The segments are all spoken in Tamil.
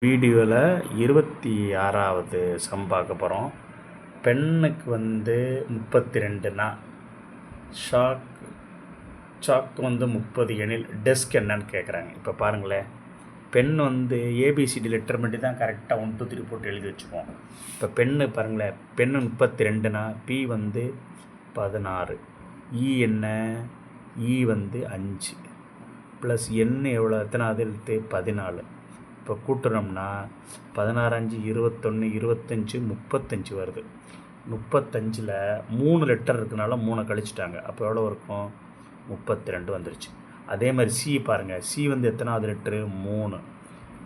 வீடியோவில் 26வது சம் பார்க்க போகிறோம். பெண்ணுக்கு 32னா சாக்கு 30 எனில் டெஸ்க் என்னன்னு கேட்குறாங்க. இப்போ பாருங்களேன், பெண் ஏபிசிடி லெட்டர் மட்டும் தான் கரெக்டாக 1 2 3 போட்டு எழுதி வச்சுக்குவோம். இப்போ பெண்ணு பாருங்களேன், பெண்ணு 32னா பி 16, இ என்ன, இ 5 ப்ளஸ் என் எவ்வளோ, எத்தனாவது எழுத்து 14. இப்போ கூட்டுறோம்னா 16 5 21 25 35 வருது. 35ல் 3 லெட்டர் இருக்கனால 3 கழிச்சிட்டாங்க. அப்போ எவ்வளோ இருக்கும், 32 வந்துருச்சு. அதே மாதிரி சி பாருங்கள், சி எத்தனாவது லெட்ரு 3,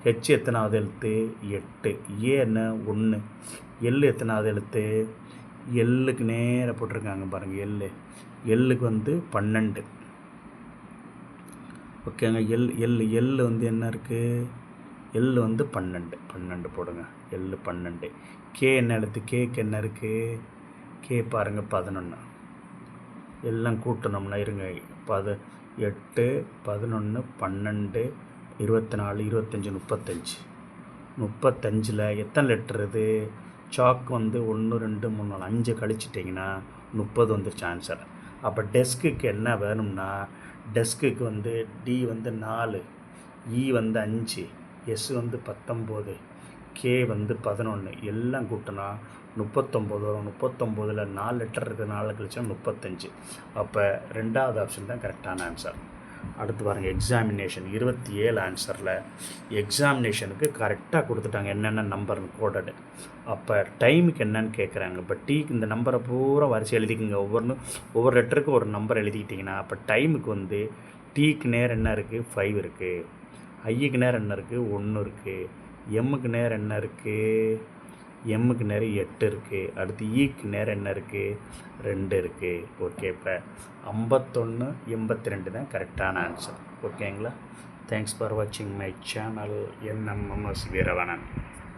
ஹெச் எத்தனாவது எழுத்து 8, ஏ என்ன 1, எல் எத்தனாவது எழுத்து, எல்லுக்கு நேராக போட்டிருக்காங்க பாருங்கள், எல்லுக்கு 12. ஓகேங்க, எல் என்ன இருக்குது, எல் 12 போடுங்க, எல் 12. கே என்ன எழுத்து, கேக்கு என்ன இருக்குது, கே பாருங்கள் 11. எல்லாம் கூட்டணும்னா இருங்க, 8 11 12 24 25 35. எத்தனை லெட்டர் இது, சாக் 1 2 3 4 5 கழிச்சிட்டிங்கன்னா 30 வந்துருச்சு ஆன்சர். அப்போ டெஸ்க்குக்கு என்ன வேணும்னா, டெஸ்க்குக்கு டி 4, இ 5, எஸ் 19, கே 11, எல்லாம் கூட்டினா 39 வரும். 39ல் 4 லெட்டர் இருக்குது, 4 கழிச்சா 35. அப்போ 2வது ஆப்ஷன் தான் கரெக்டான ஆன்சர். அடுத்து பாருங்கள், எக்ஸாமினேஷன் 27 ஆன்சரில் எக்ஸாமினேஷனுக்கு கரெக்டாக கொடுத்துட்டாங்க என்னென்ன நம்பர்னு கோடடு. அப்போ டைமுக்கு என்னன்னு கேட்குறாங்க. இப்போ டீக்கு இந்த நம்பரை பூரா வரிசை எழுதிக்கிங்க, ஒவ்வொரு லெட்டருக்கு ஒரு நம்பர் எழுதிக்கிட்டிங்கன்னா அப்போ டைமுக்கு டீக்கு நேரம் என்ன இருக்குது 5 இருக்குது, ஐக்கு நேரம் என்ன இருக்குது 1 இருக்குது, எம்முக்கு நேரம் என்ன இருக்குது, எம்முக்கு நேரம் 8 இருக்குது, அடுத்து ஈக்கு நேரம் என்ன இருக்குது 2 இருக்குது. ஓகே, இப்போ 51 82 தான் கரெக்டான ஆன்சர். ஓகேங்களா? தேங்க்ஸ் ஃபார் வாட்சிங் மை சேனல். NMMS வீரவணன்.